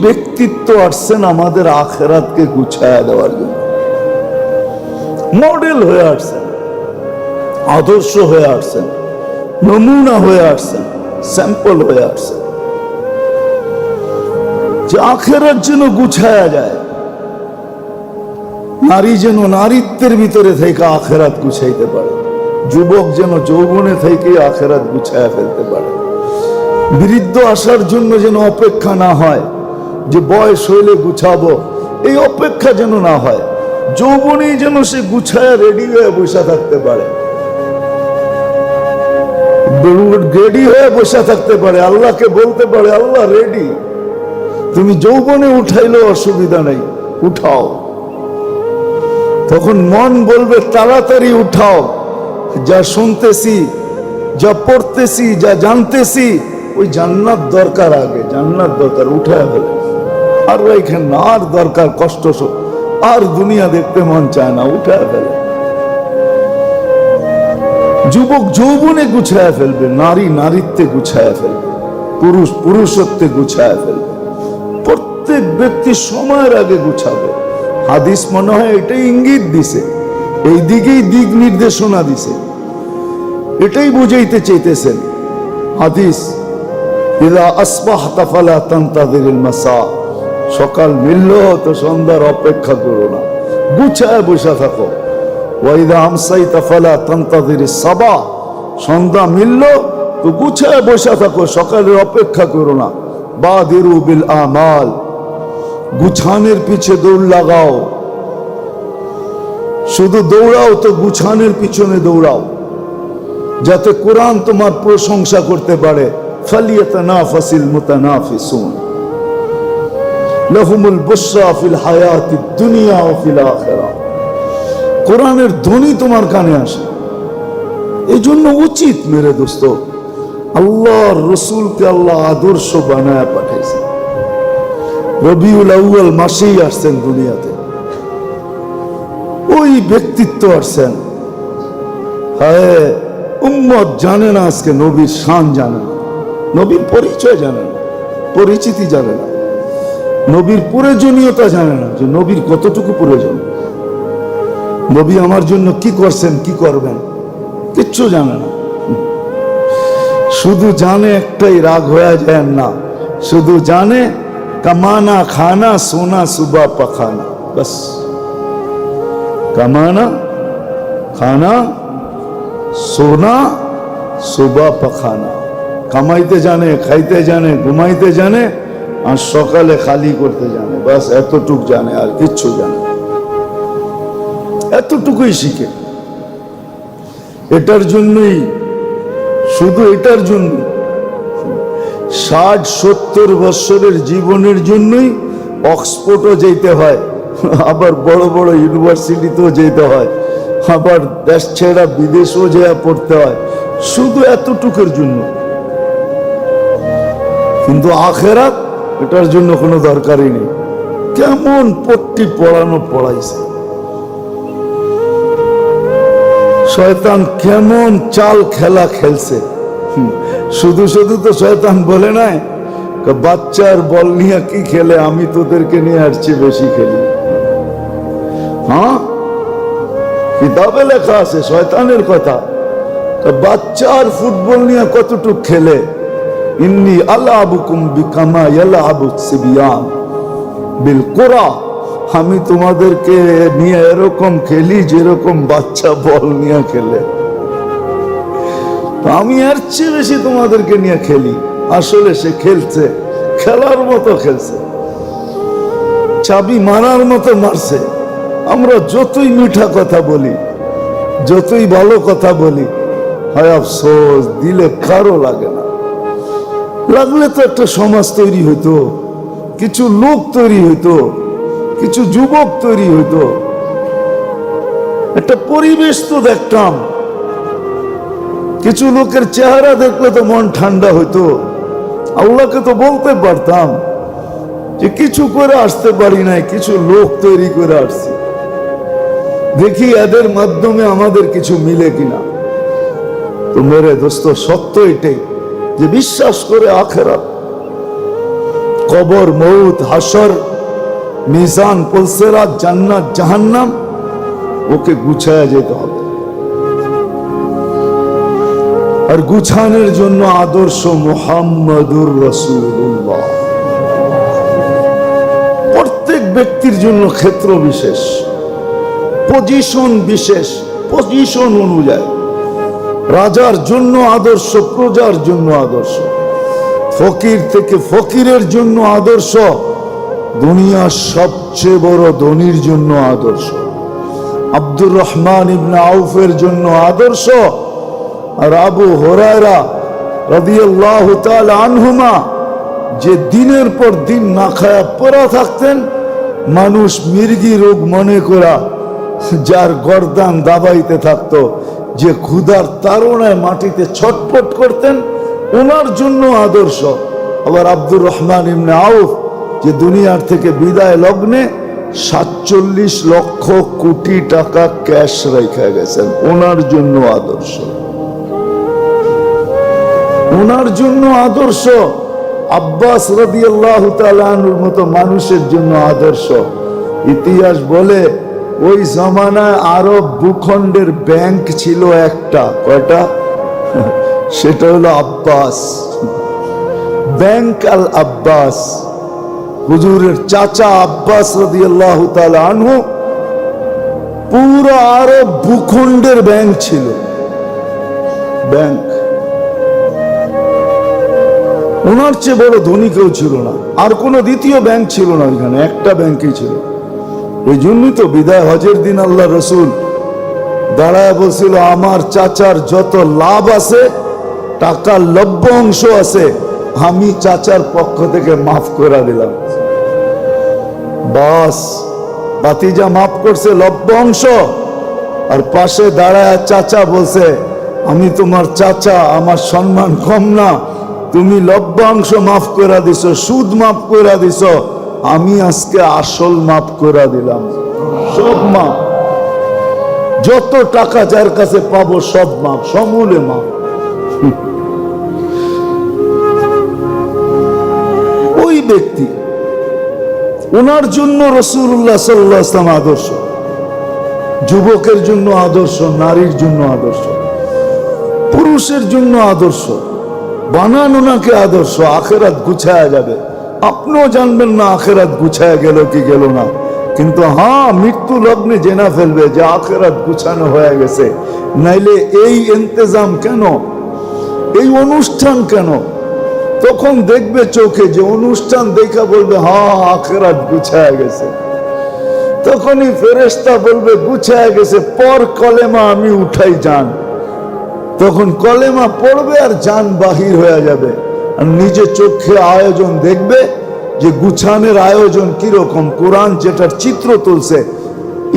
ব্যক্তিত্ব আসছেন আমাদের আখিরাতকে গুছায়া দেওয়ার জন্য, মডেল হয়ে আসছেন, আদর্শ হয়ে আসছেন, নমুনা হয়ে আসছেন, স্যাম্পল হয়ে আসছেন, যে আখিরাত যেন গুছায়া যায়। নারী যেন নারীত্বের ভিতরে থেকে আখিরাত গুছাইতে পারে, যুবক যেন যৌবনে থেকে আখিরাত গুছায়া ফেলতে পারে। বৃদ্ধ আসার জন্য যেন অপেক্ষা না হয় যে বয়স হইলে গুছাবো, এই অপেক্ষা যেন না হয়। যৌবনেই যেন সে গুছায়া রেডি হয়ে বসে থাকতে পারে, রেডি হয়ে বসে থাকতে পারে, আল্লাহকে বলতে পারে আল্লাহ রেডি, তুমি যৌবনে উঠাইলেও অসুবিধা নাই, উঠাও। তখন মন বলবে তাড়াতাড়ি উঠাও, যা শুনতেছি, যা পড়তেছি, যা জানতেছি, ওই জান্নাত দরকার, আগে জান্নাত দরকার, উঠায় ফেলে। আর এখানে আর দরকার কষ্ট, আর দুনিয়া দেখতে মন চায় না, উঠায় ফেলে। যুবক যৌবনে গুছায় ফেলবে, নারী নারীত্বে গুছায় ফেলবে, পুরুষ পুরুষত্বে গুছায় ফেলবে। প্রত্যেক ব্যক্তি সময়ের আগে গুছাবে। হাদিস মনে হয় এটাই ইঙ্গিত দিছে, এই দিকেই দিক নির্দেশনা দিছে, এটাই বুঝাইতে চাইতেছেন হাদিস। ইযা আসবাহতা ফালা তানতাযিরিল মাসা, সকাল মিলল তো সন্ধ্যার অপেক্ষা করো না, গুছায় বসে থাকো। ওয়া ইযা আমসাইতা ফালা তানতাযিরিস সাবা, সন্ধ্যা মিলল তো গুছায় বসে থাকো, সকালের অপেক্ষা করো না। বাদিরু বিল আমাল, গুছানের পিছে দৌড় লাগাও, শুধু দৌড়াও তো গুছানের পিছনে দৌড়াও, যাতে কোরআন তোমার প্রশংসা করতে পারে। ফালিয়াতানাফাসিল মুতানাফিসুন লাহুমুল বুশরা ফিল হায়াতিদ দুনিয়া ওয়া ফিল আখিরাহ। কোরআনের ধ্বনি তোমার কানে আসে, এই জন্য উচিত মেরে দোস্ত, আল্লাহর রসুলকে আল্লাহ আদর্শ বানায় পাঠাইছে। রবিউল আউয়াল মাসেই আসছেন দুনিয়াতে, ওই ব্যক্তিত্ব আসছেন। হ্যাঁ, উম্মত জানে না আজকে নবীর শান, জানে না, নবীর পরিচয় জানে না, পরিচিতি জানে না, নবীর প্রয়োজনীয়তা জানে না, যে নবীর কতটুকু প্রয়োজন, নবী আমার জন্য কি করছেন, কি করবেন, কিচ্ছু জানে না। শুধু জানে একটাই, রাগ হয়ে যায় না, শুধু জানে কামানা খানা সোনা সুবা পখানা, বস কামানা খানা সোনা সুবা পখানা। কামাইতে জানে, খাইতে জানে, ঘুমাইতে জানে, আর সকালে খালি করতে জানে, বাস এতটুক জানে, আর কিচ্ছু জানে, এতটুকুই শিখে। এটার জন্যই, শুধু এটার জন্য 60-70 বছরের জীবনের জন্যই অক্সফোর্ডও যেতে হয়, আবার বড় বড় ইউনিভার্সিটিতেও যেতে হয়, আবার দেশ ছেড়া বিদেশও যেয়ে পড়তে হয়, শুধু এতটুকুর জন্য। কিন্তু আখিরাত এটার জন্য কোনো দরকারই নেই। কেমন পট্টি পড়ানো পড়াইছে শয়তান, কেমন চাল খেলা খেলছে। শুধু শুধু তো শয়তান বলে নাই বাচ্চার বল নিয়ে কি খেলে, আমি তোদেরকে নিয়ে আসছি বেশি খেলি। হ্যাঁ, কিতাবে লেখা আছে শয়তানের কথা, বাচ্চার ফুটবল নিয়ে কতটুক খেলে। ইন্নী আলাবুকুম বিকামা ইয়ালাবুস সিবিয়ান বিল কুরা, আমি তোমাদেরকে নিয়ে এরকম খেলি যেরকম বাচ্চা বল নিয়ে খেলে। আমি এর চেয়ে বেশি তোমাদেরকে নিয়ে খেলি। আসলে সে খেলছে, খেলার মতো খেলছে, চাবি মারার মতো মারছে। আমরা যতই মিঠা কথা বলি, যতই ভালো কথা বলি, হয় আফসোস, দিলে কারো লাগে না। লাগলে তো একটা সমাজ তৈরি হইতো, কিছু লোক তৈরি হইতো, কিছু যুবক তৈরি হইতো, একটা পরিবেশ তো দেখতাম, কিছু লোকের চেহারা দেখলে তো মন ঠান্ডা হইতো। আল্লাহকে তো বলতে পারতাম যে কিছু করে আসতে পারি নাই, কিছু লোক তৈরি করে আসছি, দেখি এদের মাধ্যমে আমাদের কিছু মিলে কিনা। তো মেরে দোস্ত, সত্য এটাই যে বিশ্বাস করে আখিরাত, কবর, মউত, হাসর, মিজান, পুলসিরাত, জান্নাত, জাহান্নাম, ওকে গুছায়া যেতে হবে। আর গুছানোর জন্য আদর্শ মুহাম্মাদুর রাসূলুল্লাহ। প্রত্যেক ব্যক্তির জন্য ক্ষেত্র বিশেষ, পজিশন বিশেষ, পজিশন অনুযায়ী রাজার জন্য আদর্শ, প্রজার জন্য আদর্শ, ফকির থেকে ফকিরের জন্য আদর্শ, দুনিয়ার সবচেয়ে বড় ধনীর জন্য আদর্শ, আব্দুর রহমান ইবনে আউফের জন্য আদর্শ, আর আবু হুরায়রা রাদিয়াল্লাহু তাআলা আনহুমা যে দিনের পর দিন না খায়া পড়া থাকতেন, মানুষ মির্গি রোগ মনে করা যার গর্দান দাবাইতে থাকতো, যে ক্ষুধার তাড়নায় মাটিতে ছটফট করতেন, ওনার জন্য আদর্শ। আবার আব্দুর রহমান ইবনে আউফ যে দুনিয়ার থেকে বিদায় লগ্নে ৪৭ লক্ষ কোটি টাকা ক্যাশ রেখে গেছেন, ওনার জন্য আদর্শ। ওনার জন্য আদর্শ। আব্বাস রাদিয়াল্লাহু তাআলা আনহুর মতো মানুষের জন্য আদর্শ। ইতিহাস বলে ওই জামানায় আরব ভূখণ্ডের ব্যাংক ছিল একটা, কয়টা? সেটা হলো আব্বাস, ব্যাংক আল আব্বাস। হুজুরের চাচা আব্বাস রাদিয়াল্লাহু তাআলা আনহু পুরো আরব ভূখণ্ডের ব্যাংক ছিল, ব্যাংক। ওনার চেয়ে বড় ধনী কেউ ছিল না, আর কোনো দ্বিতীয় ব্যাংক ছিল না ওইখানে, একটা ব্যাংকই ছিল। এই জন্যই তো বিদায় হজের দিন আল্লাহ রসুল দাঁড়ায় বলছিল, আমার চাচার যত লাভ আছে, টাকার লব্য অংশ আছে, আমি চাচার পক্ষ থেকে মাফ করে দিলাম। বাস, বাতিজা মাফ করছে লব্য অংশ, আর পাশে দাঁড়ায় চাচা বলছে, আমি তোমার চাচা, আমার সম্মান কম না, তুমি লভ্যাংশ মাফ করে দিছো, সুদ মাফ করে দিছো, আমি আজকে আসল মাফ করে দিলাম, সব মাফ, যত টাকা যার কাছে পাবো সব মাফ, সমূলে মাফ। ওই ব্যক্তি, ওনার জন্য রাসূলুল্লাহ সাল্লাল্লাহু আলাইহি ওয়াসাল্লাম আদর্শ। যুবকের জন্য আদর্শ, নারীর জন্য আদর্শ, পুরুষের জন্য আদর্শ। বানান ওনাকে আদর্শ। আখেরাত গুছায়া যাবে, আপনিও জানবেন না আখেরাত গুছায়া গেল কি গেল না, কিন্তু হ্যাঁ, মৃত্যু লগ্নে জেনা ফেলবে যে আখেরাত গুছানো হয়ে গেছে। নাইলে এই ইন্তজাম কেন, এই অনুষ্ঠান কেন? তখন দেখবে চোখে যে অনুষ্ঠান দেখা বলবে হ্যাঁ আখেরাত গুছায়া গেছে। তখনই ফেরেশতা বলবে গুছায়া গেছে, পর কলেমা আমি উঠাই যান। তখন কলেমা পড়বে আর জান বাহির হয়ে যাবে, আর নিজে চোখে আয়োজন দেখবে যে গুছানের আয়োজন কিরকম। কোরআন যেটার চিত্র তুলছে,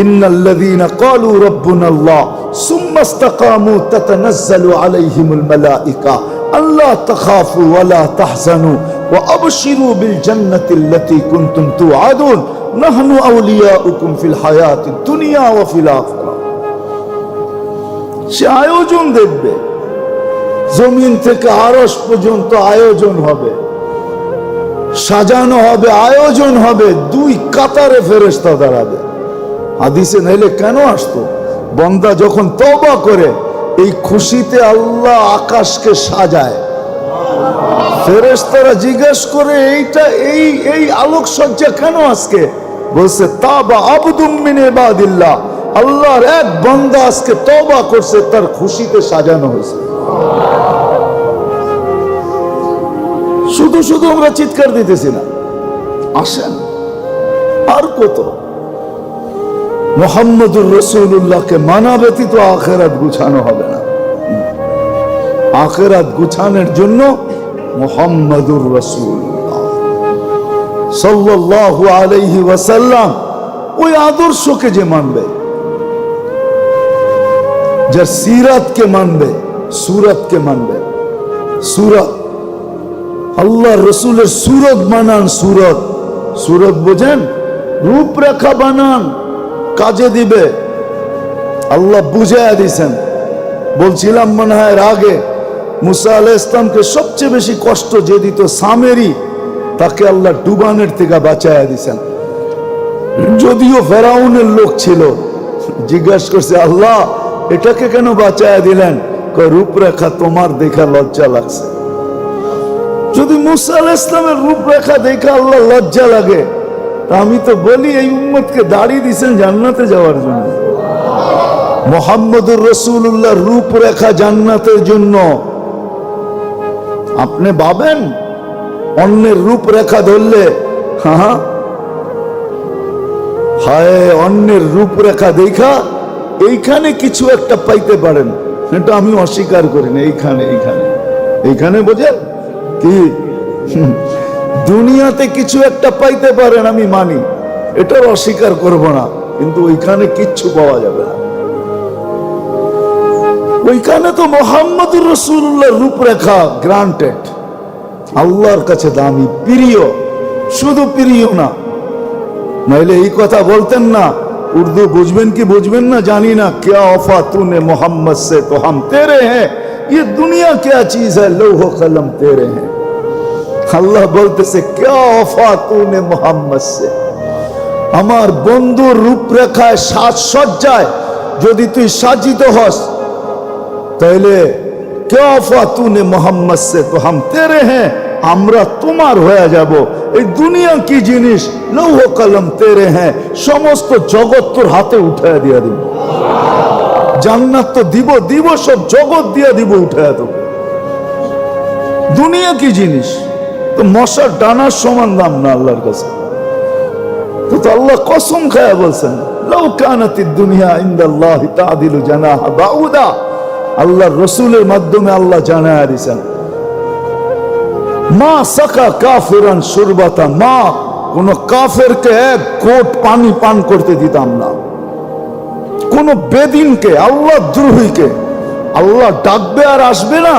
ইন্নাল্লাযীনা ক্বালু রাব্বুনাল্লাহ সুম্মা ইসতাকামু তাতানাজ্জালু আলাইহিমুল মালায়েকা আল্লা তাখাফু ওয়া লা তাহজানু ওয়া আবশিরু বিল জান্নাতিল্লাতী কুনতুম তুআদুন নাহনু আউলিয়াউকুম ফিল হায়াতিদ দুনিয়া ওয়া ফিল আখিরাহ। সে আয়োজন দেখবে, জমিন থেকে আরশ পর্যন্ত আয়োজন হবে, সাজানো হবে, আয়োজন হবে, দুই কাতারে ফেরেশতা দাঁড়াবে। হাদিসে নাইলে কেন আসতো? বান্দা যখন তওবা করে, এই খুশিতে আল্লাহ আকাশকে সাজায়। ফেরেশতারা জিজ্ঞেস করে, এইটা এই আলোকসজ্জা কেন আজকে? বলছে তাবা আবদুম মিন ইবাদিল্লাহ, আল্লাহর এক বান্দা আজকে তওবা করছে, তার খুশিতে সাজানো হয়েছে। শুধু শুধু আমরা চিৎকার দিতেছি না, আসেন আর কত। মুহাম্মদুর রাসূলুল্লাহকে মানা ব্যতীত আখিরাত গুছানো হবে না। আখিরাত গুছানোর জন্য মুহাম্মদুর রাসূলুল্লাহ সাল্লাল্লাহু আলাইহি ওয়াসাল্লাম ওই আদর্শকে যে মানবে, যার সিরাতকে মানবে, সুরতকে মানবে। সুরত, আল্লাহ রসুলের সুরত বানান। সুরত, সুরত বোঝেন? রূপরেখা বানান, কাজে দিবে। আল্লাহ বুঝাইয়া দিয়েছেন। বলছিলাম মনে হয় আগে, মুসা আলাইহিস সালামকে সবচেয়ে বেশি কষ্ট যে দিত সামেরি, তাকে আল্লাহ ডুবানের থেকে বাঁচায়া দিছেন। যদিও ফেরাউনের লোক ছিল, জিজ্ঞাসা করছে আল্লাহ এটাকে কেন বাঁচায়া দিলেন? রূপরেখা তোমার দেখা লজ্জা লাগছে। যদি মুসা আলাইহিস সালামের রূপরেখা দেখে আল্লাহ লজ্জা লাগে, আমি তো বলি এই উম্মতকে দাঁড়িয়ে দিয়েছেন জান্নাতে যাওয়ার জন্য। মুহাম্মদুর রাসূলুল্লাহ রূপরেখা জান্নাতের জন্য। আপনি ভাবেন অন্যের রূপরেখা ধরলে, হ্যাঁ হায় অন্যের রূপরেখা দেখা এইখানে কিছু একটা পাইতে পারেন, এটা আমি অস্বীকার করি না। এইখানে এইখানে এইখানে বোঝেন কি দুনিয়াতে কিছু একটা পাইতে পারেন, আমি মানি, এটার অস্বীকার করব না, কিন্তু ওইখানে কিচ্ছু পাওয়া যাবে না। ওইখানে তো মুহাম্মদুর রাসূলুল্লাহর রূপরেখা গ্রান্টেড, আল্লাহর কাছে দামি, প্রিয়। শুধু প্রিয় না, নাইলে এই কথা বলতেন না। উর্দু বুঝবেন কি বুঝবেন না জানি না। क्या वफा तूने मोहम्मद से तो हम तेरे हैं, ये दुनिया क्या चीज है, लौह कलम तेरे हैं। আল্লাহ বলতেছে क्या वफा तूने मोहम्मद से, আমার বন্ধুর রূপরেখায় সাজসজ্জায় যদি তুই সাজিত হস, তাহলে क्या वफा तूने मोहम्मद से तो हम तेरे हैं, আমরা তোমার হয়ে যাব। এই দুনিয়া কি জিনিস, লৌহ কলম তেরে হ্যাঁ, সমস্ত জগৎ তোর হাতে উঠায় দিয়া দিব। জান্নাত তো দিব দিব, সব জগৎ দিয়া দিব উঠায় দেব। দুনিয়া কি জিনিস, তো মশার ডানার সমান দাম না আল্লাহর কাছে। তো আল্লাহ কসম খায়া বলছেন লাউ কানাতিদ দুনিয়া ইনদাল্লাহি তা'দিলু জানাহা বাউদা। আল্লাহর রাসূলের মাধ্যমে আল্লাহ জানায়া দিয়েছেন মা সাকা কাফিরান শুরবাতা মা, কোন কাফেরকে এক ঘোট পানি পান করতে দিতাম না। কোন বেদিনকে, আল্লাহ দ্রোহীকে আল্লাহ ডাকবে আর আসবে না,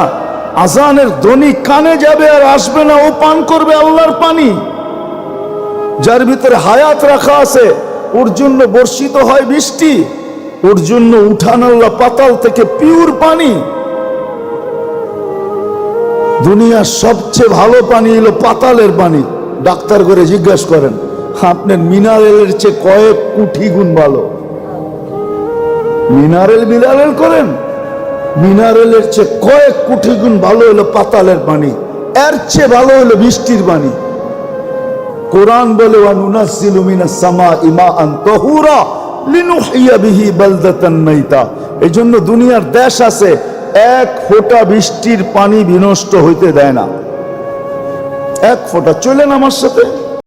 আজানের ধ্বনি কানে যাবে আর আসবে না, ও পান করবে আল্লাহর পানি। যার ভিতরে হায়াত রাখা আছে, ওর জন্য বর্ষিত হয় বৃষ্টি, ওর জন্য উঠান আল্লাহ পাতাল থেকে পিওর পানি। দুনিয়ার সবচেয়ে ভালো পানি হলো পাতালের পানি। ডাক্তার করে জিজ্ঞাসা করেন, আপনার মিনারেলের চেয়ে কয়েক কোটি গুণ ভালো। মিনারেল করেন, মিনারেলের চেয়ে কয়েক কোটি গুণ ভালো হলো পাতালের পানি, এর চেয়ে ভালো হলো বৃষ্টির পানি। কোরআন বলে ওয়ানুনাজ্জিলু মিনাস সামাই মাআন তাহুরা লিনুহইয়া বিহি বালদাতান মাইতা। এইজন্য দুনিয়ার দেশ আছে এক ফোঁটা বৃষ্টির পানি বিনষ্ট হইতে দেয় না। এক ফোঁটা। চলেন আমার সাথে।